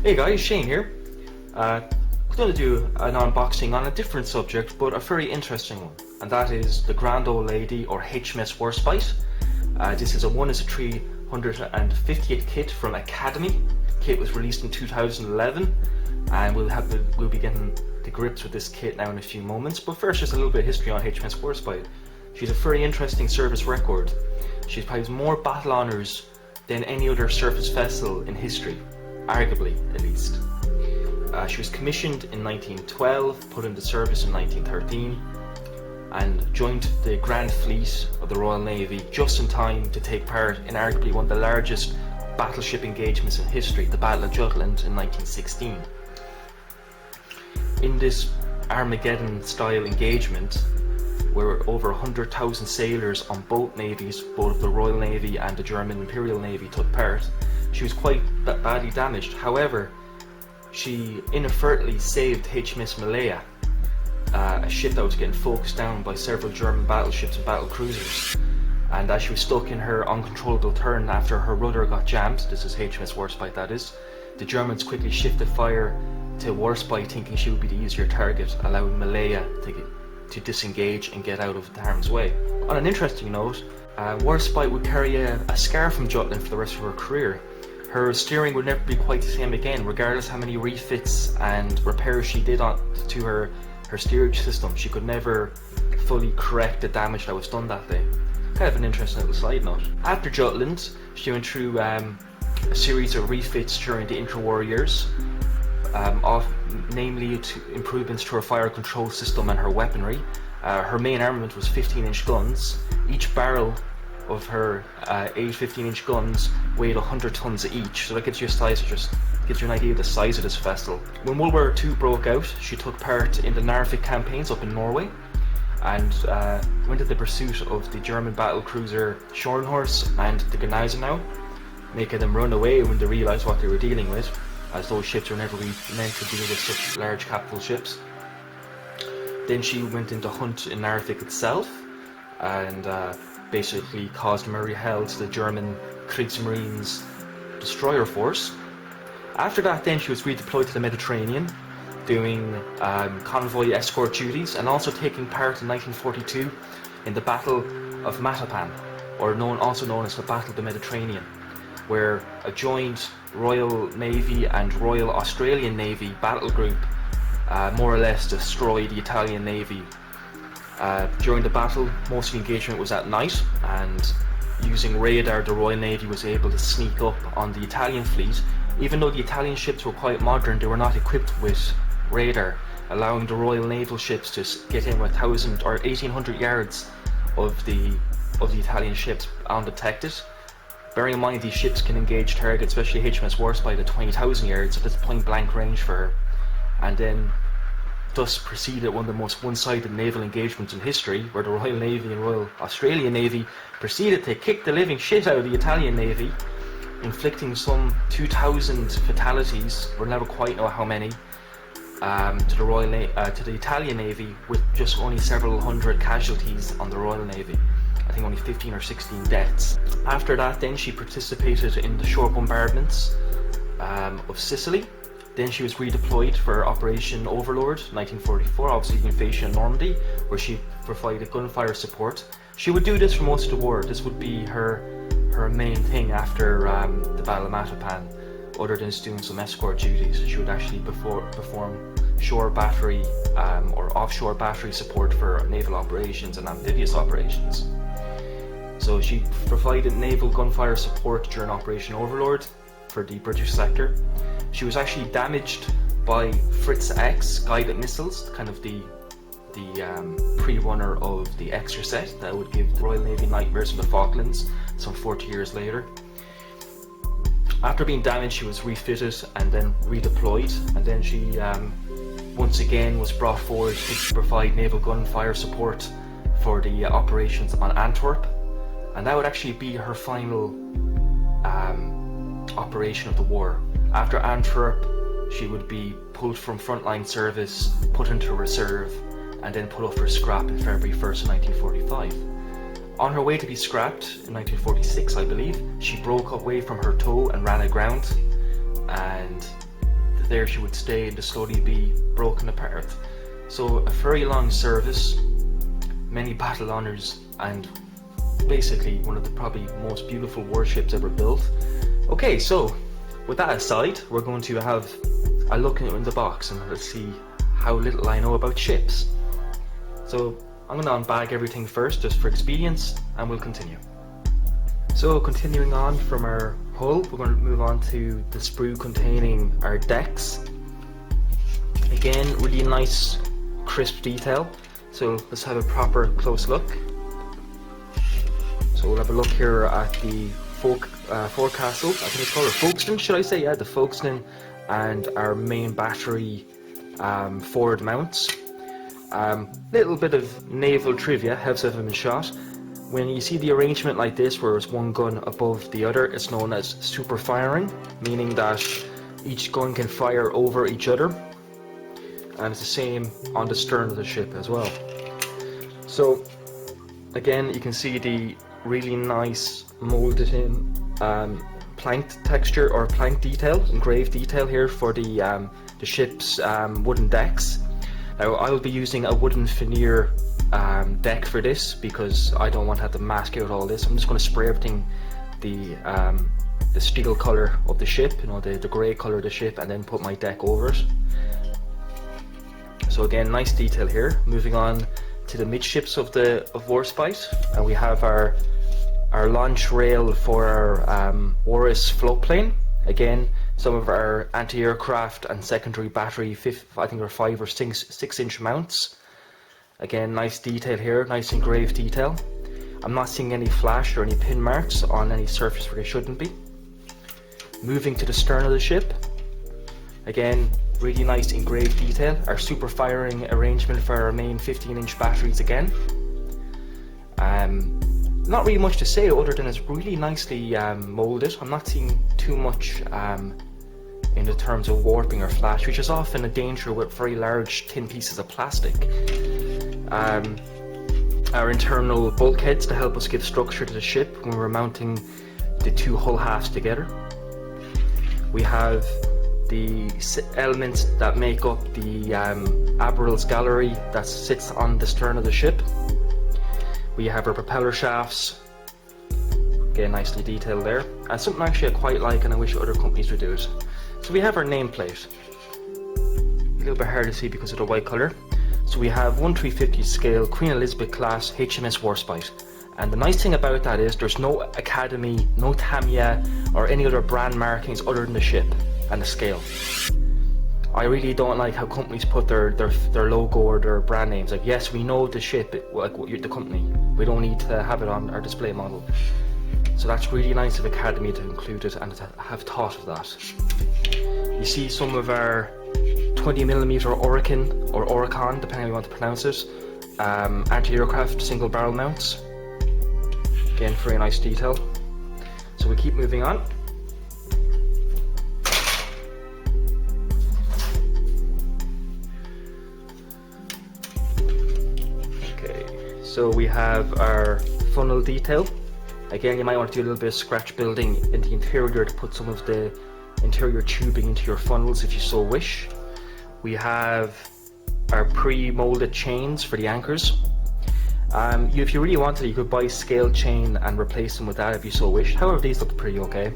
Hey guys, Shane here. I'm going to do an unboxing on a different subject, but a very interesting one, and that is the Grand Old Lady, or H.M.S WARSPITE. This is a 1:358 kit from Academy. The kit was released in 2011, and we'll be getting to grips with this kit now in a few moments. But first, just a little bit of history on H.M.S WARSPITE. She's a very interesting service record. She's probably more battle honours than any other surface vessel in history, arguably at least. She was commissioned in 1912, put into service in 1913, and joined the Grand Fleet of the Royal Navy just in time to take part in arguably one of the largest battleship engagements in history, the Battle of Jutland in 1916. In this Armageddon-style engagement, where over 100,000 sailors on both navies, both the Royal Navy and the German Imperial Navy, took part, she was quite badly damaged. However, she inadvertently saved H.M.S Malta, a ship that was getting focused down by several German battleships and battle cruisers. And as she was stuck in her uncontrollable turn after her rudder got jammed, this is H.M.S WARSPITE that is, the Germans quickly shifted fire to WARSPITE, thinking she would be the easier target, allowing Malta to disengage and get out of harm's way. On an interesting note, WARSPITE would carry a scar from Jutland for the rest of her career. Her steering would never be quite the same again, regardless how many refits and repairs she did to her steerage system. She could never fully correct the damage that was done that day. Kind of an interesting little side note. After Jutland, she went through a series of refits during the intra-war years, namely improvements to her fire control system and her weaponry. Her main armament was 15-inch guns. Each barrel of her 8 15-inch guns weighed 100 tons each, so that gives you a size, just gives you an idea of the size of this vessel. When World War II broke out, she took part in the Narvik campaigns up in Norway, and went in the pursuit of the German battle cruiser Scharnhorst and the Gneisenau, making them run away when they realised what they were dealing with, as those ships were never really meant to deal with such large capital ships. Then she went into hunt in Narvik itself, and basically caused merry hell to the German Kriegsmarine's destroyer force. After that, then she was redeployed to the Mediterranean, doing convoy escort duties, and also taking part in 1942 in the Battle of Matapan, or also known as the Battle of the Mediterranean, where a joint Royal Navy and Royal Australian Navy battle group more or less destroyed the Italian Navy. During the battle, most of the engagement was at night, and using radar, the Royal Navy was able to sneak up on the Italian fleet. Even though the Italian ships were quite modern, they were not equipped with radar, allowing the Royal Naval ships to get in 1,000 or 1,800 yards of the Italian ships undetected. Bearing in mind these ships can engage targets, especially H.M.S WARSPITE, at 20,000 yards, so that's point blank range for her. And then thus proceeded one of the most one-sided naval engagements in history, where the Royal Navy and Royal Australian Navy proceeded to kick the living shit out of the Italian Navy, inflicting some 2,000 fatalities, we'll never quite know how many, to the Italian Navy, with just only several hundred casualties on the Royal Navy. I think only 15 or 16 deaths. After that, then she participated in the shore bombardments of Sicily. Then she was redeployed for Operation Overlord, 1944, obviously the invasion of Normandy, where she provided gunfire support. She would do this for most of the war. This would be her main thing after the Battle of Matapan, other than just doing some escort duties. She would actually perform shore battery or offshore battery support for naval operations and amphibious operations. So she provided naval gunfire support during Operation Overlord for the British sector. She was actually damaged by Fritz X guided missiles, kind of the pre-runner of the Exocet that would give the Royal Navy nightmares in the Falklands some 40 years later. After being damaged, she was refitted and then redeployed, and then she once again was brought forward to provide naval gunfire support for the operations on Antwerp, and that would actually be her final operation of the war. After Antwerp, she would be pulled from frontline service, put into reserve, and then put up for scrap in February 1st, 1945. On her way to be scrapped in 1946, I believe, she broke away from her tow and ran aground, and there she would stay to slowly be broken apart. So a very long service, many battle honours, and basically one of the probably most beautiful warships ever built. Okay, so with that aside, we're going to have a look in the box and let's see how little I know about ships. So I'm going to unbag everything first just for expedience, and we'll continue. So continuing on from our hull, we're going to move on to the sprue containing our decks. Again, really nice crisp detail, so let's have a proper close look. So we'll have a look here at the forecastle, I think it's called, or Folkestone, should I say? Yeah, the Folkestone, and our main battery forward mounts. Little bit of naval trivia, helps if I've been shot. When you see the arrangement like this, where it's one gun above the other, it's known as super firing, meaning that each gun can fire over each other, and it's the same on the stern of the ship as well. So again, you can see the really nice molded in planked texture or plank detail, engraved detail here for the ship's wooden decks. Now I'll be using a wooden veneer deck for this because I don't want to have to mask out all this. I'm just going to spray everything the steel color of the ship, you know, the grey color of the ship, and then put my deck over it. So again, nice detail here. Moving on to the midships of WARSPITE, and we have our launch rail for our Walrus floatplane. Again, some of our anti-aircraft and secondary battery, I think are 5 or 6 inch mounts. Again, nice detail here, nice engraved detail. I'm not seeing any flash or any pin marks on any surface where they shouldn't be. Moving to the stern of the ship, again, really nice engraved detail. Our super firing arrangement for our main 15-inch batteries again. Not really much to say other than it's really nicely molded. I'm not seeing too much in the terms of warping or flash, which is often a danger with very large thin pieces of plastic. Our internal bulkheads to help us give structure to the ship when we're mounting the two hull halves together. We have the elements that make up the Admiral's gallery that sits on the stern of the ship. We have our propeller shafts, again nicely detailed there, and something actually I quite like and I wish other companies would do it. So we have our nameplate, a little bit hard to see because of the white colour. So we have 1/350 scale Queen Elizabeth class H.M.S. WARSPITE, and the nice thing about that is there's no Academy, no Tamiya or any other brand markings other than the ship and the scale. I really don't like how companies put their logo or their brand names. Like, yes, we know the ship, like the company. We don't need to have it on our display model. So that's really nice of Academy to include it and to have thought of that. You see some of our 20mm Oricon or Oricon, depending on how you want to pronounce it, anti-aircraft single barrel mounts. Again, very nice detail. So we keep moving on. So we have our funnel detail. Again, you might want to do a little bit of scratch building in the interior to put some of the interior tubing into your funnels if you so wish. We have our pre-molded chains for the anchors. If you really wanted, you could buy scale chain and replace them with that if you so wish. However, these look pretty okay.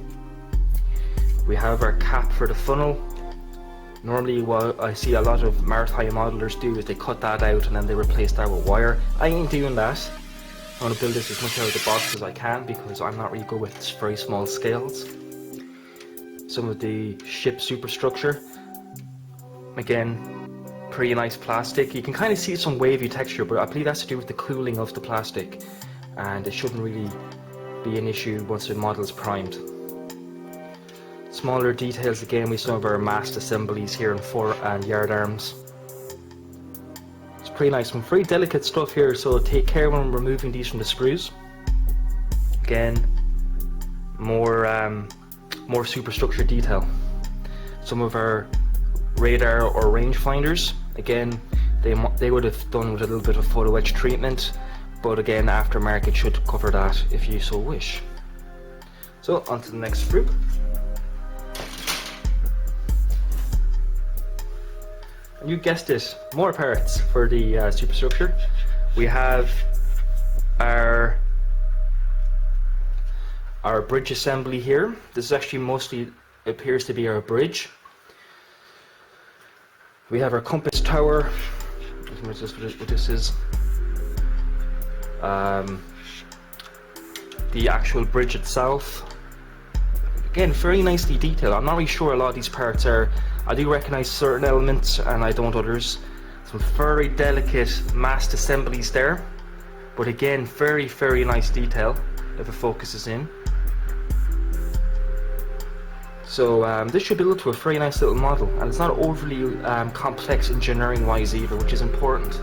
We have our cap for the funnel. Normally what I see a lot of maritime modelers do is they cut that out and then they replace that with wire. I ain't doing that. I want to build this as much out of the box as I can because I'm not really good with very small scales. Some of the ship superstructure. Again, pretty nice plastic. You can kind of see some wavy texture, but I believe that's to do with the cooling of the plastic, and it shouldn't really be an issue once the model is primed. Smaller details again with some of our mast assemblies here in fore and yard arms. It's pretty nice, some very delicate stuff here, so take care when removing these from the screws. Again, more superstructure detail. Some of our radar or rangefinders, again, they would have done with a little bit of photo etch treatment, but again, aftermarket should cover that if you so wish. So on to the next sprue. And you guessed it, more parts for the superstructure. We have our bridge assembly here. This is actually mostly appears to be our bridge. We have our compass tower. What this is. The actual bridge itself. Again, very nicely detailed. I'm not really sure a lot of these parts are. I do recognize certain elements and I don't others. Some very delicate massed assemblies there. But again, very, very nice detail if it focuses in. So this should build to a very nice little model, and it's not overly complex engineering wise either, which is important.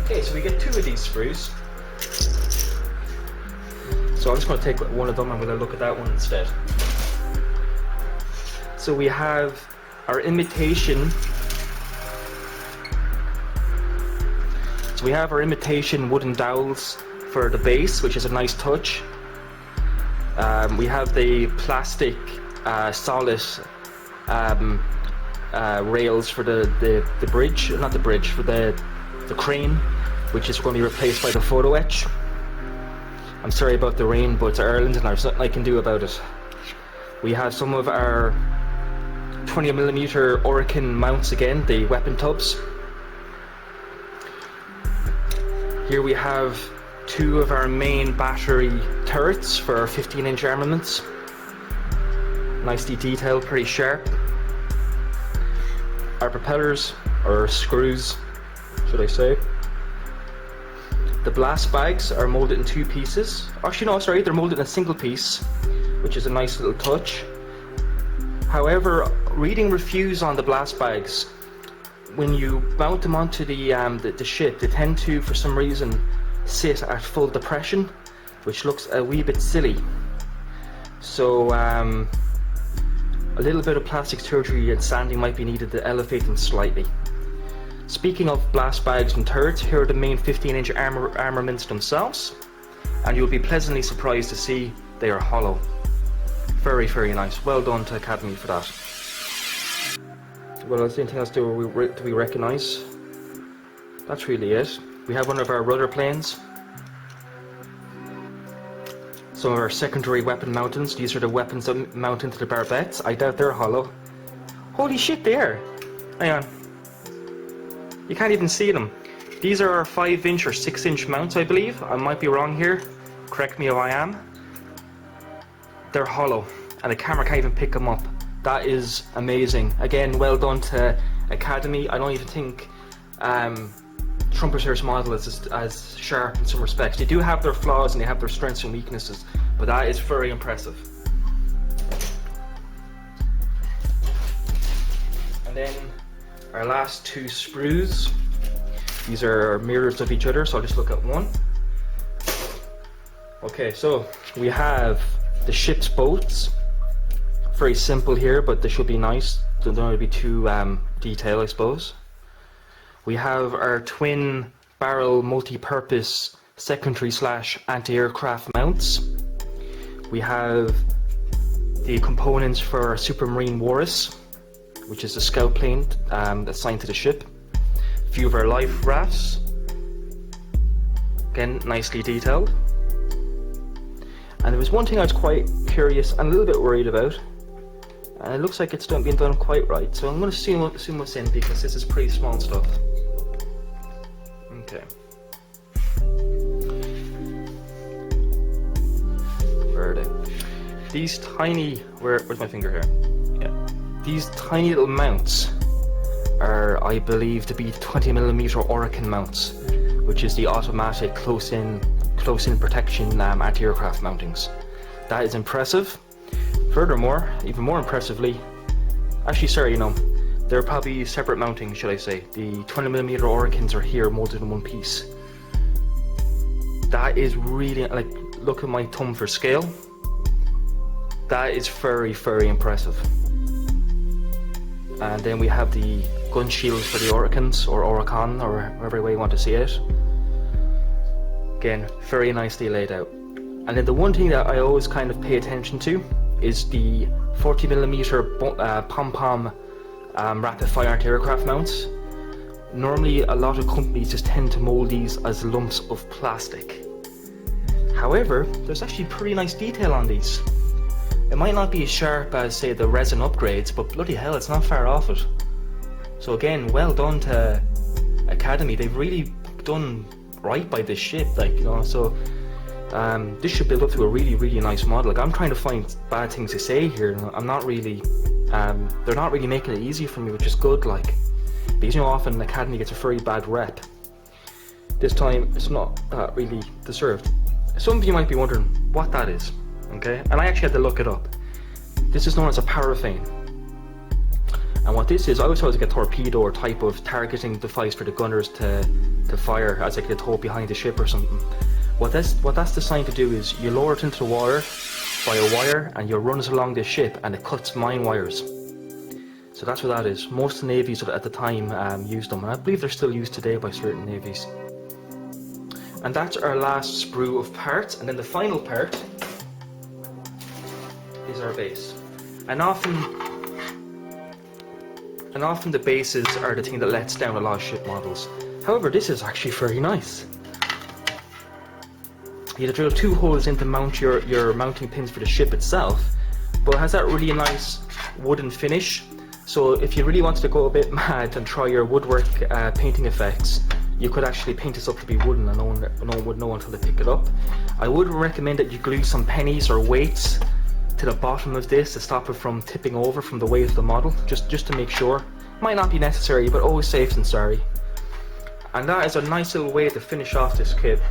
Okay, so we get 2 of these sprues. So I'm just going to take one of them and we're going to look at that one instead. So we have our imitation. So we have our imitation wooden dowels for the base, which is a nice touch. We have the plastic solid rails for the bridge, not the bridge, for the crane, which is going to be replaced by the photo etch. I'm sorry about the rain, but it's Ireland and there's nothing I can do about it. We have some of our 20mm Oracle mounts again, the weapon tubs. Here we have 2 of our main battery turrets for our 15-inch armaments. Nicely detailed, pretty sharp. Our propellers, or screws, should I say. The blast bags are molded in 2 pieces. Actually no, sorry, they're molded in a single piece, which is a nice little touch. However, reading reviews on the blast bags, when you mount them onto the ship, they tend to, for some reason, sit at full depression, which looks a wee bit silly. So a little bit of plastic surgery and sanding might be needed to elevate them slightly. Speaking of blast bags and turrets, here are the main 15-inch armaments themselves, and you'll be pleasantly surprised to see they are hollow. Very, very nice. Well done to Academy for that. Well, anything else do we recognise? That's really it. We have one of our rudder planes. Some of our secondary weapon mountings. These are the weapons that mount into the barbettes. I doubt they're hollow. Holy shit, they are! Hang on. You can't even see them. These are our 5-inch or 6-inch mounts, I believe. I might be wrong here. Correct me if I am. They're hollow, and the camera can't even pick them up. That is amazing. Again, well done to Academy. I don't even think Trumpeter's model is as sharp in some respects. They do have their flaws and they have their strengths and weaknesses, but that is very impressive. And then our last 2 sprues. These are mirrors of each other, so I'll just look at one. Okay, so we have the ship's boats. Very simple here, but they should be nice. They don't want to be too detailed, I suppose. We have our twin barrel multi-purpose secondary / anti-aircraft mounts. We have the components for our Supermarine Walrus, which is a scout plane assigned to the ship. A few of our life rafts, again nicely detailed. And there was one thing I was quite curious and a little bit worried about, and it looks like it's not being done quite right, so I'm going to assume what's in, because this is pretty small stuff. Okay. Where are they? These tiny... Where's my finger here? Yeah. These tiny little mounts are, I believe, to be 20mm Oracle mounts, which is the automatic close-in protection anti-aircraft mountings. That is impressive. Furthermore, even more impressively, actually sorry, they're probably separate mounting, should I say. The 20mm Oracles are here molded in one piece. That is really, like, look at my thumb for scale. That is very, very impressive. And then we have the gun shields for the Oracons, or Oracon, or whatever way you want to see it. Again, very nicely laid out. And then the one thing that I always kind of pay attention to is the 40mm pom-pom rapid-fire anti-aircraft mounts. Normally, a lot of companies just tend to mold these as lumps of plastic. However, there's actually pretty nice detail on these. It might not be as sharp as, say, the resin upgrades, but bloody hell, it's not far off it. So again, well done to Academy. They've really done right by this ship, like, you know. So this should build up to a really, really nice model. Like, I'm trying to find bad things to say here. I'm not really. They're not really making it easy for me, which is good. Like, because, you know, often Academy gets a very bad rep. This time, it's not really deserved. Some of you might be wondering what that is. Okay, and I actually had to look it up. This is known as a paraffin. And what this is, I always thought it was like a torpedo or type of targeting device for the gunners to fire as like a tow behind the ship or something. What that's designed to do is you lower it into the water by a wire and you run it along the ship and it cuts mine wires. So that's what that is. Most navies at the time used them, and I believe they're still used today by certain navies. And that's our last sprue of parts, and then the final part is our base. And often the bases are the thing that lets down a lot of ship models. However, this is actually very nice. You drill 2 holes in to mount your mounting pins for the ship itself, but it has that really nice wooden finish. So if you really wanted to go a bit mad and try your woodwork painting effects, you could actually paint this up to be wooden and no one would know until they pick it up. I would recommend that you glue some pennies or weights to the bottom of this to stop it from tipping over from the weight of the model, just to make sure. Might not be necessary, but always safe than sorry. And that is a nice little way to finish off this kit.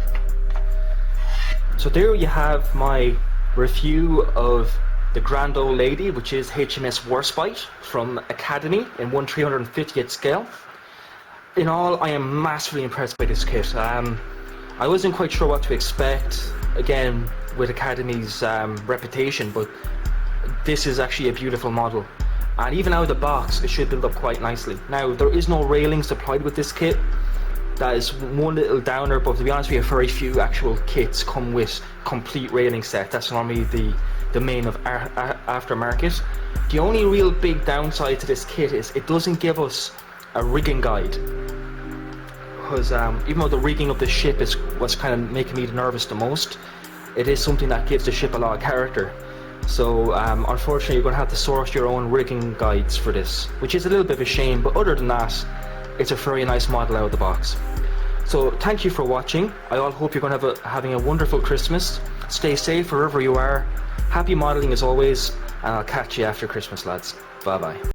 So there you have my review of the Grand Old Lady, which is H.M.S. WARSPITE from Academy in 1/350th scale. In all, I am massively impressed by this kit. I wasn't quite sure what to expect, again, with Academy's reputation, but this is actually a beautiful model. And even out of the box, it should build up quite nicely. Now, there is no railings supplied with this kit. That is one little downer, but to be honest with you, very few actual kits come with complete railing set. That's normally the domain of aftermarket. The only real big downside to this kit is it doesn't give us a rigging guide. Because even though the rigging of the ship is what's kind of making me nervous the most, it is something that gives the ship a lot of character. So unfortunately, you're going to have to source your own rigging guides for this, which is a little bit of a shame, but other than that, it's a very nice model out of the box. So thank you for watching. I all hope you're going to having a wonderful Christmas. Stay safe wherever you are. Happy modeling as always, and I'll catch you after Christmas, lads. Bye bye.